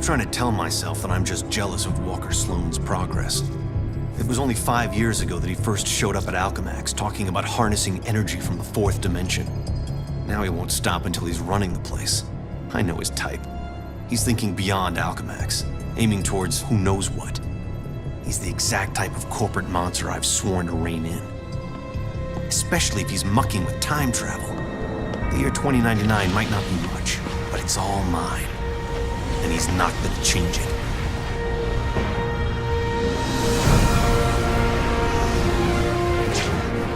trying to tell myself that I'm just jealous of Walker Sloan's progress. It was only 5 years ago that he first showed up at Alchemax talking about harnessing energy from the fourth dimension. Now he won't stop until he's running the place. I know his type. He's thinking beyond Alchemax, aiming towards who knows what. He's the exact type of corporate monster I've sworn to rein in. Especially if he's mucking with time travel. The year 2099 might not be much, but it's all mine. And he's not gonna change it.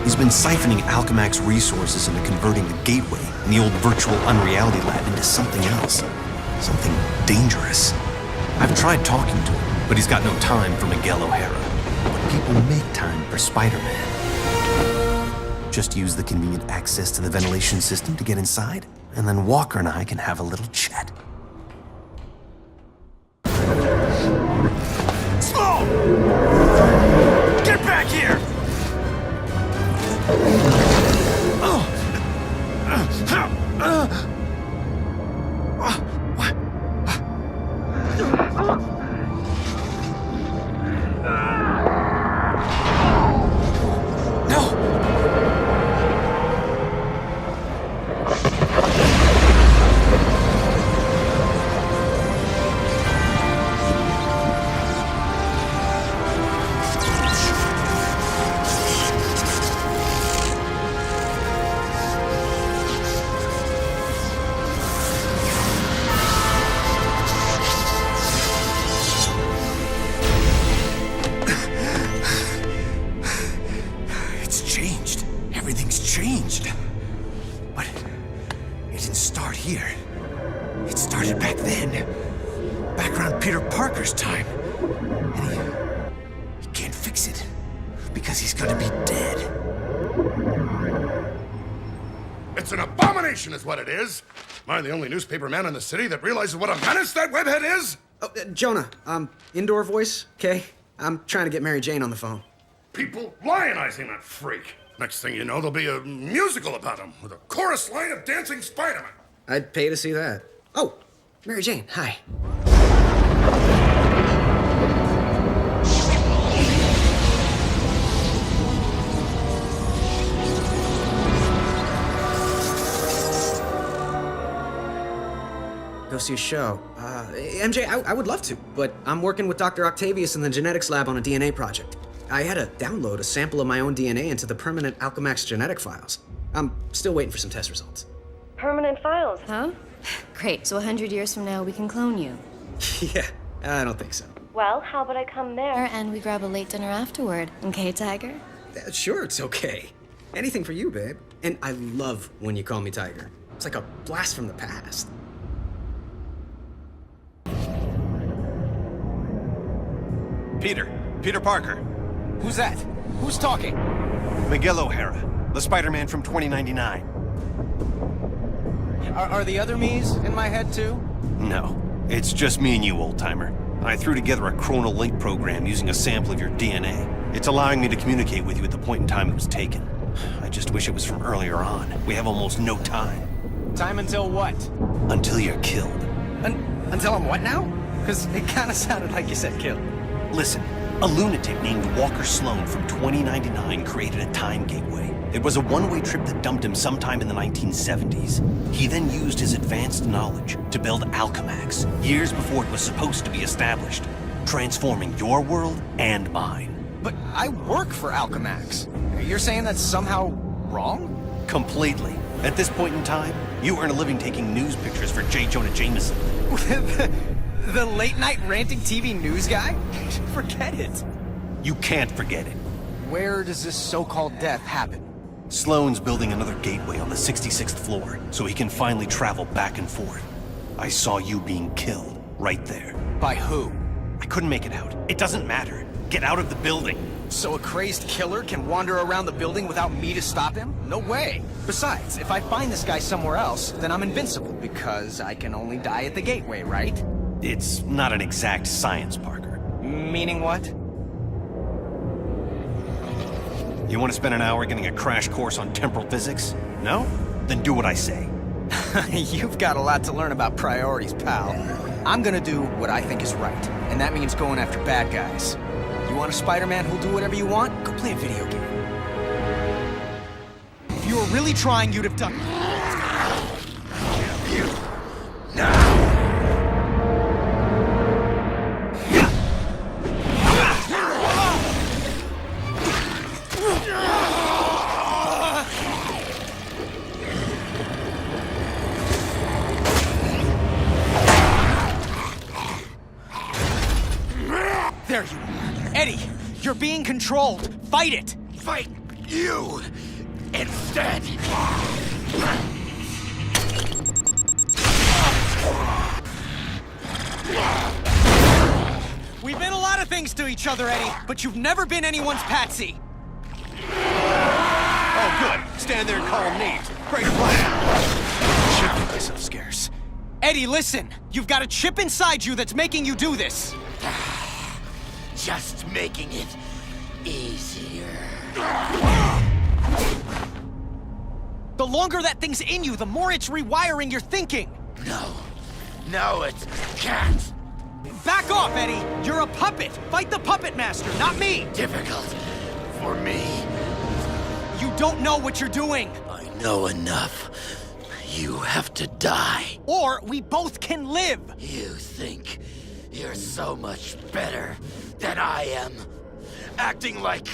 He's been siphoning Alchemax resources into converting the gateway and the old virtual unreality lab into something else. Something dangerous. I've tried talking to him, but he's got no time for Miguel O'Hara. But people make time for Spiderman. Just use the convenient access to the ventilation system to get inside, and then Walker and I can have a little chat. Sloan! Get back here! What? No! Changed. But it didn't start here. It started back then. Back around Peter Parker's time. And he can't fix it. Because he's gonna be dead. It's an abomination is what it is. Am I the only newspaper man in the city that realizes what a menace that webhead is? Oh, Jonah, indoor voice, okay? I'm trying to get Mary Jane on the phone. People lionizing that freak. Next thing you know, there'll be a musical about him with a chorus line of dancing Spiderman. I'd pay to see that. Oh, Mary Jane, hi. Go see a show. MJ, I would love to, but I'm working with Dr. Octavius in the genetics lab on a DNA project. I had to download a sample of my own DNA into the permanent Alchemax genetic files. I'm still waiting for some test results. Permanent files, huh? Great, so 100 years from now we can clone you. Yeah, I don't think so. Well, how about I come there and we grab a late dinner afterward, okay, Tiger? Sure, it's okay. Anything for you, babe. And I love when you call me Tiger. It's like a blast from the past. Peter Parker. Who's that? Who's talking? Miguel O'Hara, the Spider-Man from 2099. Are the other me's in my head too? No, it's just me and you, old-timer. I threw together a Chronolink program using a sample of your DNA. It's allowing me to communicate with you at the point in time it was taken. I just wish it was from earlier on. We have almost no time. Time until what? Until you're killed. Until I'm what now? Because it kind of sounded like you said killed. Listen, a lunatic named Walker Sloan from 2099 created a time gateway. It was a one-way trip that dumped him sometime in the 1970s. He then used his advanced knowledge to build Alchemax, years before it was supposed to be established, transforming your world and mine. But I work for Alchemax. You're saying that's somehow wrong? Completely. At this point in time, you earn a living taking news pictures for J. Jonah Jameson. The late-night ranting TV news guy? Forget it. You can't forget it. Where does this so-called death happen? Sloan's building another gateway on the 66th floor, so he can finally travel back and forth. I saw you being killed, right there. By who? I couldn't make it out. It doesn't matter. Get out of the building. So a crazed killer can wander around the building without me to stop him? No way. Besides, if I find this guy somewhere else, then I'm invincible, because I can only die at the gateway, right? It's not an exact science, Parker. Meaning what? You want to spend an hour getting a crash course on temporal physics? No? Then do what I say. You've got a lot to learn about priorities, pal. I'm gonna do what I think is right, and that means going after bad guys. You want a Spider-Man who'll do whatever you want? Go play a video game. If you were really trying, you'd have done it. You now! There you are. Eddie, you're being controlled. Fight it! Fight you instead! We've been a lot of things to each other, Eddie, but you've never been anyone's patsy. Oh, good. Stand there and call them names. Great plan. Should make myself scarce. Eddie, listen. You've got a chip inside you that's making you do this. Just making it easier. The longer that thing's in you, the more it's rewiring your thinking. No, it can't. Back off, Eddie. You're a puppet. Fight the puppet master, not me. Difficult for me. You don't know what you're doing. I know enough. You have to die. Or we both can live. You think you're so much better than I am, acting like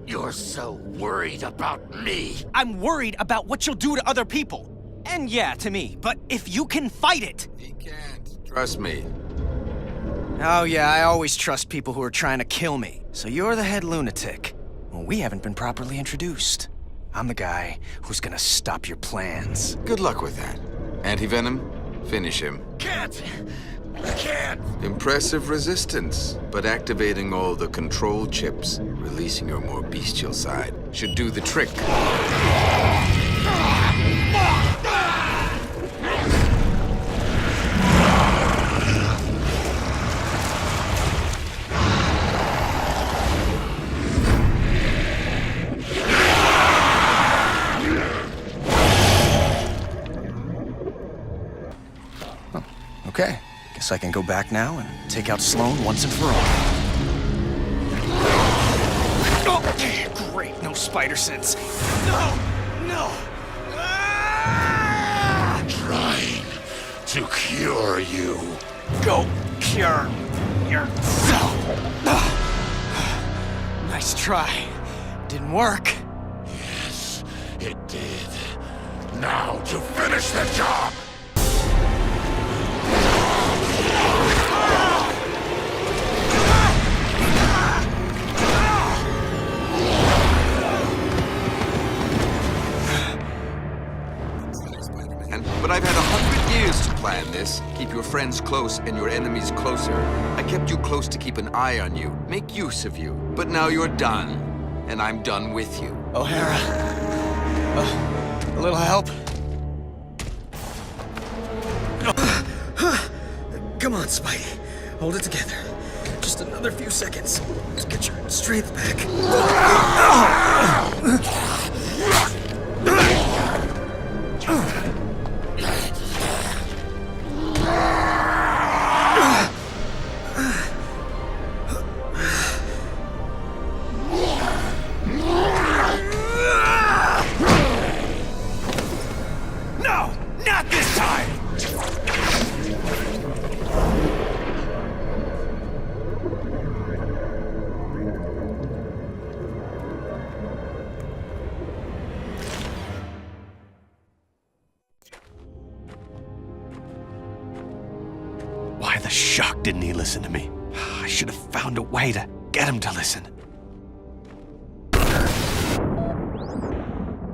you're so worried about me. I'm worried about what you'll do to other people. And yeah, to me. But if you can fight it... He can't. Trust me. Oh yeah, I always trust people who are trying to kill me. So you're the head lunatic. Well, we haven't been properly introduced. I'm the guy who's gonna stop your plans. Good luck with that. Anti-Venom, finish him. Can't. Impressive resistance, but activating all the control chips, releasing your more bestial side, should do the trick. Okay, guess I can go back now and take out Sloan once and for all. Oh, great, no spider sense. No! Ah! Trying to cure you. Go cure yourself. Nice try. Didn't work. Yes, it did. Now to finish the job! But I've had 100 years to plan this. Keep your friends close and your enemies closer. I kept you close to keep an eye on you, make use of you. But now you're done, and I'm done with you. O'Hara. A little help? Come on, Spidey. Hold it together. Just another few seconds to get your strength back. No! Not this time! Why the shuck didn't he listen to me? I should have found a way to get him to listen.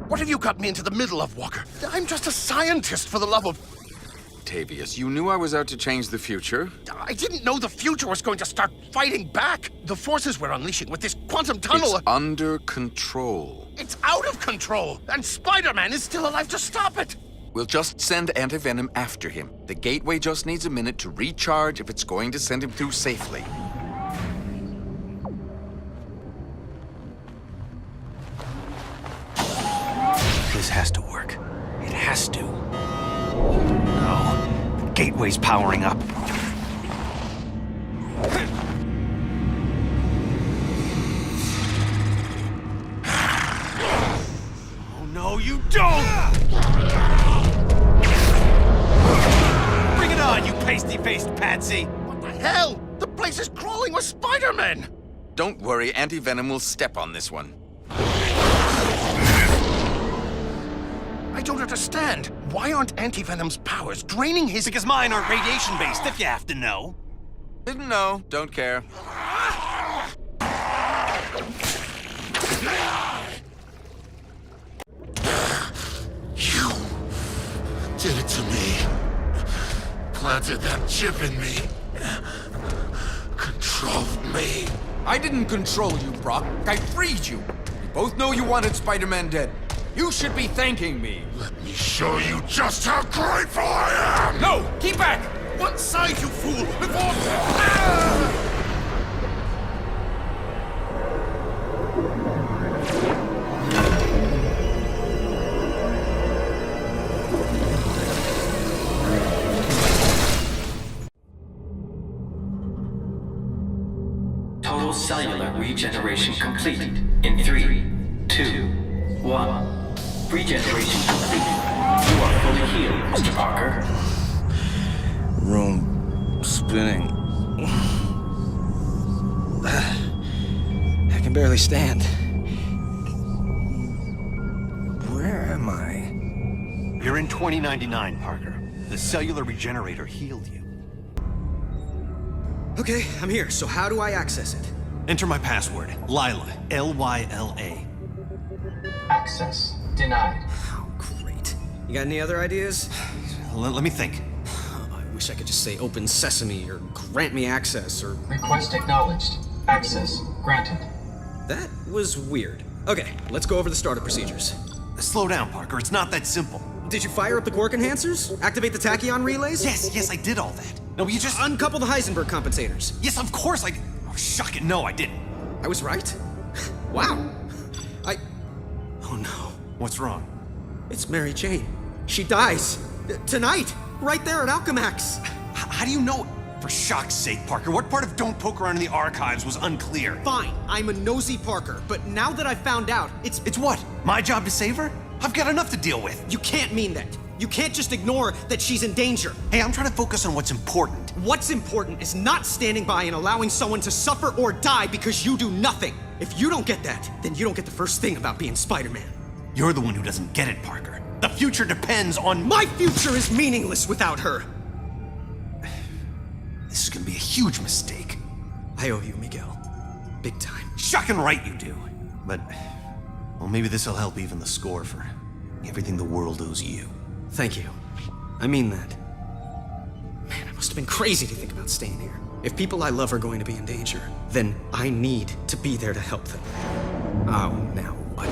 What have you got me into the middle of, Walker? I'm just a scientist, for the love of... Octavius, you knew I was out to change the future. I didn't know the future was going to start fighting back. The forces we're unleashing with this quantum tunnel... It's under control. It's out of control, and Spider-Man is still alive to stop it. We'll just send Anti-Venom after him. The gateway just needs a minute to recharge if it's going to send him through safely. This has to work. It has to. No. The gateway's powering up. you don't! Bring it on, you pasty-faced patsy! What the hell? The place is crawling with Spider-Men! Don't worry, Anti-Venom will step on this one. I don't understand. Why aren't Anti-Venom's powers draining his... Because mine aren't radiation-based, if you have to know. Didn't know, don't care. You did it to me. Planted that chip in me. Controlled me. I didn't control you, Brock. I freed you. We both know you wanted Spider-Man dead. You should be thanking me. Let me show you just how grateful I am! No! Keep back! One side, you fool! Before... Total cellular regeneration completed in 3, 2, 1. Regeneration complete. You are fully healed, Mr. Parker. Room spinning. I can barely stand. Where am I? You're in 2099, Parker. The cellular regenerator healed you. Okay, I'm here, so how do I access it? Enter my password. Lila. L-Y-L-A. Access denied. Oh, great. You got any other ideas? Let me think. I wish I could just say open sesame or grant me access or... Request acknowledged. Access granted. That was weird. Okay, let's go over the startup procedures. Slow down, Parker. It's not that simple. Did you fire up the quark enhancers? Activate the tachyon relays? Yes, I did all that. No, you just... Uncouple the Heisenberg compensators. Yes, of course I... Oh, shuck it. No, I didn't. I was right? Wow. Oh no. What's wrong? It's Mary Jane. She dies. Tonight. Right there at Alchemax. How do you know? For shock's sake, Parker, what part of Don't Poke Around in the Archives was unclear? Fine, I'm a nosy Parker, but now that I've found out, It's what? My job to save her? I've got enough to deal with. You can't mean that. You can't just ignore that she's in danger. Hey, I'm trying to focus on what's important. What's important is not standing by and allowing someone to suffer or die because you do nothing. If you don't get that, then you don't get the first thing about being Spider-Man. You're the one who doesn't get it, Parker. The future depends on... My future is meaningless without her. This is gonna be a huge mistake. I owe you, Miguel. Big time. Shocking right you do. But, well, maybe this'll help even the score for everything the world owes you. Thank you. I mean that. Man, I must have been crazy to think about staying here. If people I love are going to be in danger, then I need to be there to help them. Oh, now what?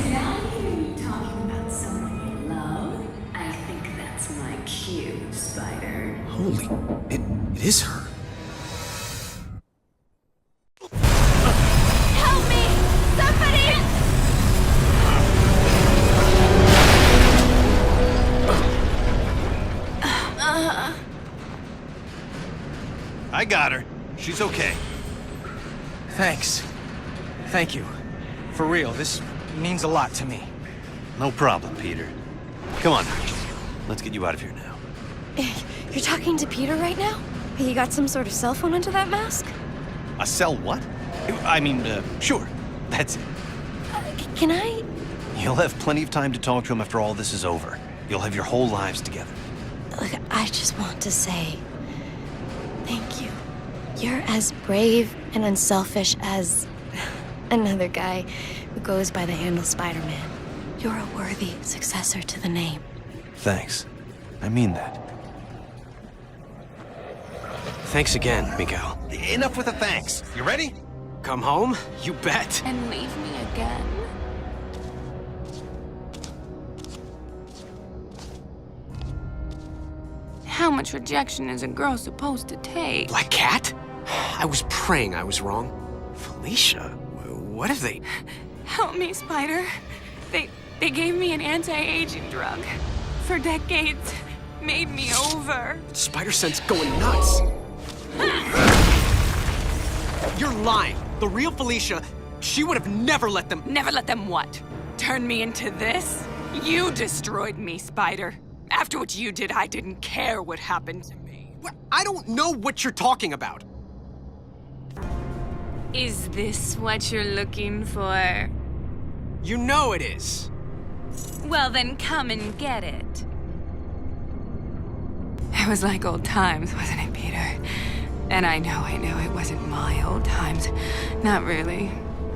Now you're talking about someone you love? I think that's my cue, Spider. Holy, it is her. Help me! Somebody! I got her. She's okay. Thanks. Thank you. For real, this means a lot to me. No problem, Peter. Come on, let's get you out of here now. You're talking to Peter right now? You got some sort of cell phone under that mask? A cell what? I mean, sure. That's it. Can I? You'll have plenty of time to talk to him after all this is over. You'll have your whole lives together. Look, I just want to say thank you. You're as brave and unselfish as another guy who goes by the handle Spider-Man. You're a worthy successor to the name. Thanks. I mean that. Thanks again, Miguel. Enough with the thanks. You ready? Come home? You bet. And leave me again? How much rejection is a girl supposed to take? Black Cat? I was praying I was wrong. Felicia, what have they... Help me, Spider. They gave me an anti-aging drug. For decades. Made me over. Spider sense going nuts. You're lying. The real Felicia, she would have never let them... Never let them what? Turn me into this? You destroyed me, Spider. After what you did, I didn't care what happened to me. What? I don't know what you're talking about. Is this what you're looking for? You know it is. Well, then come and get it. It was like old times, wasn't it, Peter? And I know it wasn't my old times. Not really.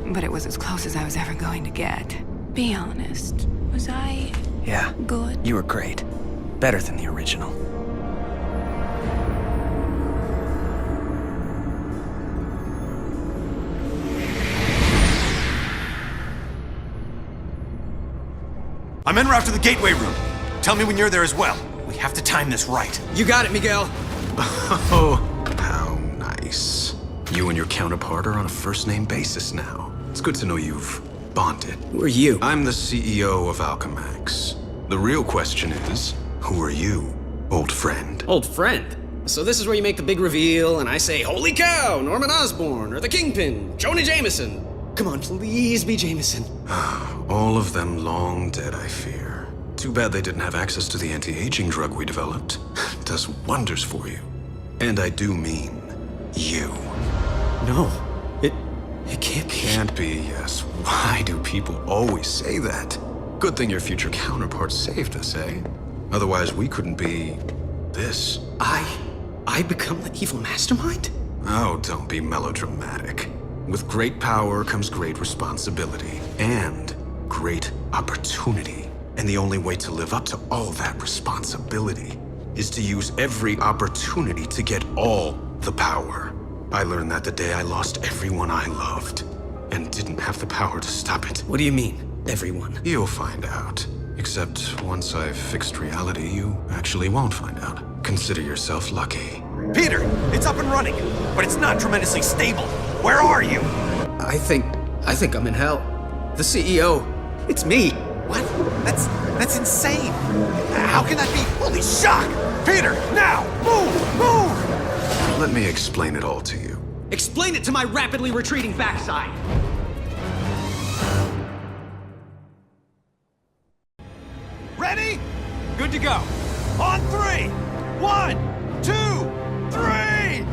But it was as close as I was ever going to get. Be honest. Was I Yeah, good? you were great. Better than the original. I'm en route to the gateway room. Tell me when you're there as well. We have to time this right. You got it, Miguel. Oh, how nice. You and your counterpart are on a first-name basis now. It's good to know you've bonded. Who are you? I'm the CEO of Alchemax. The real question is, who are you, old friend? Old friend? So this is where you make the big reveal, and I say, holy cow, Norman Osborn, or the Kingpin, Jonah Jameson. Come on, please be Jameson. All of them long dead, I fear. Too bad they didn't have access to the anti-aging drug we developed. It does wonders for you. And I do mean you. No, it can't be. Can't be, yes. Why do people always say that? Good thing your future counterpart saved us, eh? Otherwise, we couldn't be this. I become the evil mastermind? Oh, don't be melodramatic. With great power comes great responsibility and great opportunity. And the only way to live up to all that responsibility is to use every opportunity to get all the power. I learned that the day I lost everyone I loved and didn't have the power to stop it. What do you mean, everyone? You'll find out. Except once I've fixed reality, you actually won't find out. Consider yourself lucky. Peter, it's up and running, but it's not tremendously stable. Where are you? I think I'm in hell. The CEO, it's me. What? That's insane. How can that be? Holy shock! Peter, now! Move! Let me explain it all to you. Explain it to my rapidly retreating backside. Ready? Good to go. On 3! 1, 2, 3!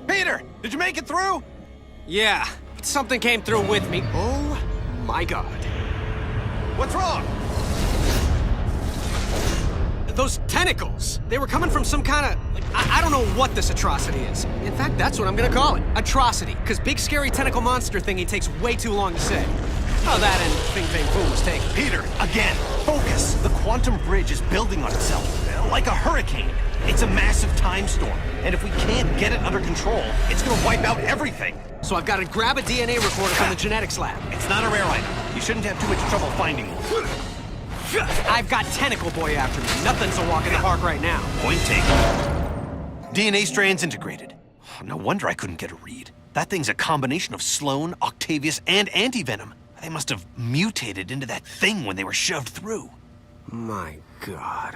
Peter, did you make it through? Yeah, something came through with me. Oh my god. What's wrong? Those tentacles! They were coming from some kind of... I don't know what this atrocity is. In fact, that's what I'm gonna call it. Atrocity. Because big scary tentacle monster thingy takes way too long to say. Oh, that and Bing Bang Boom was taken. Peter, again, focus. The quantum bridge is building on itself, like a hurricane. It's a massive time storm, and if we can't get it under control, it's gonna wipe out everything. So I've got to grab a DNA recorder from the genetics lab. It's not a rare item. You shouldn't have too much trouble finding it. I've got Tentacle Boy after me. Nothing's a walk in the park right now. Point taken. DNA strands integrated. No wonder I couldn't get a read. That thing's a combination of Sloan, Octavius, and Anti-Venom. They must have mutated into that thing when they were shoved through. My god.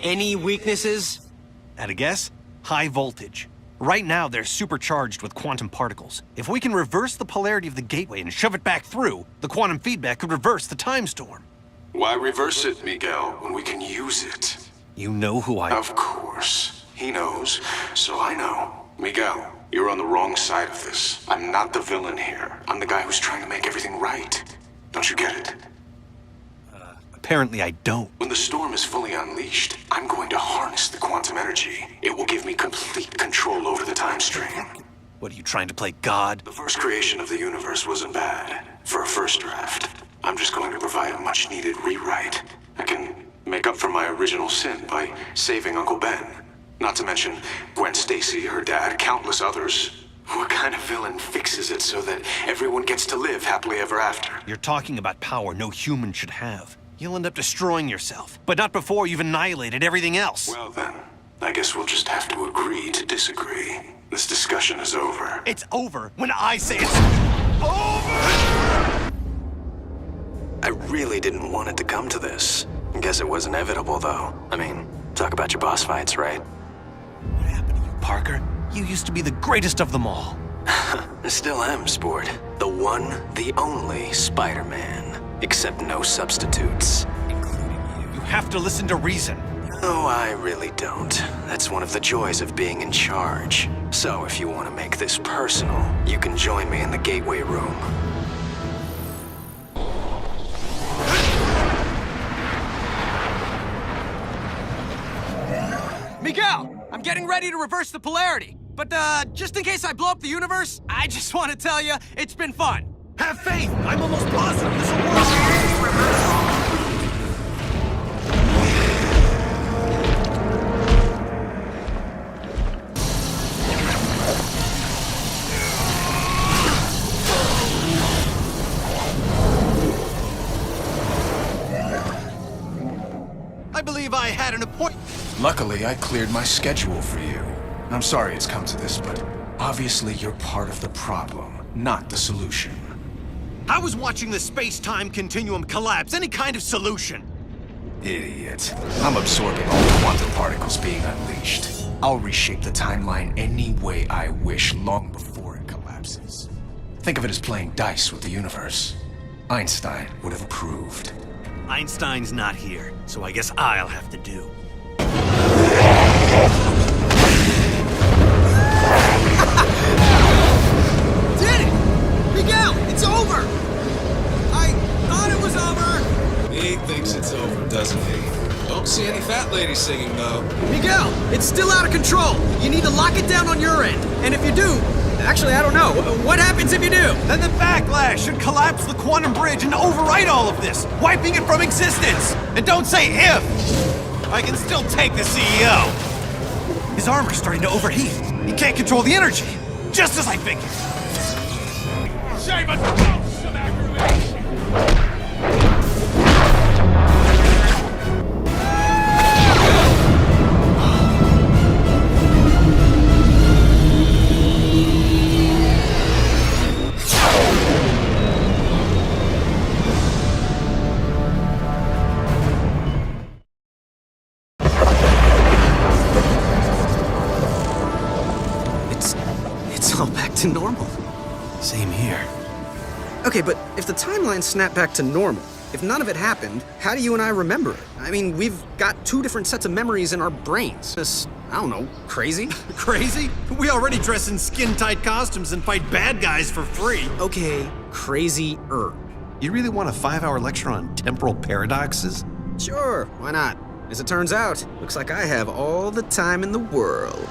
Any weaknesses? At a guess? High voltage. Right now, they're supercharged with quantum particles. If we can reverse the polarity of the gateway and shove it back through, the quantum feedback could reverse the time storm. Why reverse it, Miguel, when we can use it? You know who I... Of course. He knows, so I know. Miguel, you're on the wrong side of this. I'm not the villain here. I'm the guy who's trying to make everything right. Don't you get it? Apparently I don't. When the storm is fully unleashed, I'm going to harness the quantum energy. It will give me complete control over the time stream. What, are you trying to play God? The first creation of the universe wasn't bad. For a first draft, I'm just going to provide a much-needed rewrite. I can make up for my original sin by saving Uncle Ben. Not to mention Gwen Stacy, her dad, countless others. What kind of villain fixes it so that everyone gets to live happily ever after? You're talking about power no human should have. You'll end up destroying yourself, but not before you've annihilated everything else. Well then, I guess we'll just have to agree to disagree. This discussion is over. It's over when I say it's over! I really didn't want it to come to this. Guess it was inevitable, though. I mean, talk about your boss fights, right? Parker. You used to be the greatest of them all. I still am, Sport. The one, the only Spider-Man. Except no substitutes. You have to listen to reason. No, I really don't. That's one of the joys of being in charge. So if you want to make this personal, you can join me in the gateway room. Miguel, I'm getting ready to reverse the polarity. But, just in case I blow up the universe, I just want to tell you, it's been fun. Have faith! I'm almost positive this will work! I believe I had an appointment. Luckily, I cleared my schedule for you. I'm sorry it's come to this, but obviously you're part of the problem, not the solution. I was watching the space-time continuum collapse. Any kind of solution. Idiot. I'm absorbing all the quantum particles being unleashed. I'll reshape the timeline any way I wish long before it collapses. Think of it as playing dice with the universe. Einstein would have approved. Einstein's not here, so I guess I'll have to do. Did it! Miguel, it's over! I thought it was over! He thinks it's over, doesn't he? Don't see any fat ladies singing, though. Miguel, it's still out of control. You need to lock it down on your end. And if you do, actually, I don't know. What happens if you do? Then the backlash should collapse the quantum bridge and overwrite all of this, wiping it from existence. And don't say if. I can still take the CEO. His armor's starting to overheat. He can't control the energy. Just as I figured. Save us both some aggravation! It's all back to normal. Same here. Okay, but if the timeline snapped back to normal, if none of it happened, how do you and I remember it? I mean, we've got two different sets of memories in our brains. Just, I don't know, crazy? Crazy? We already dress in skin-tight costumes and fight bad guys for free. Okay, crazy-er. You really want a 5-hour lecture on temporal paradoxes? Sure, why not? As it turns out, looks like I have all the time in the world.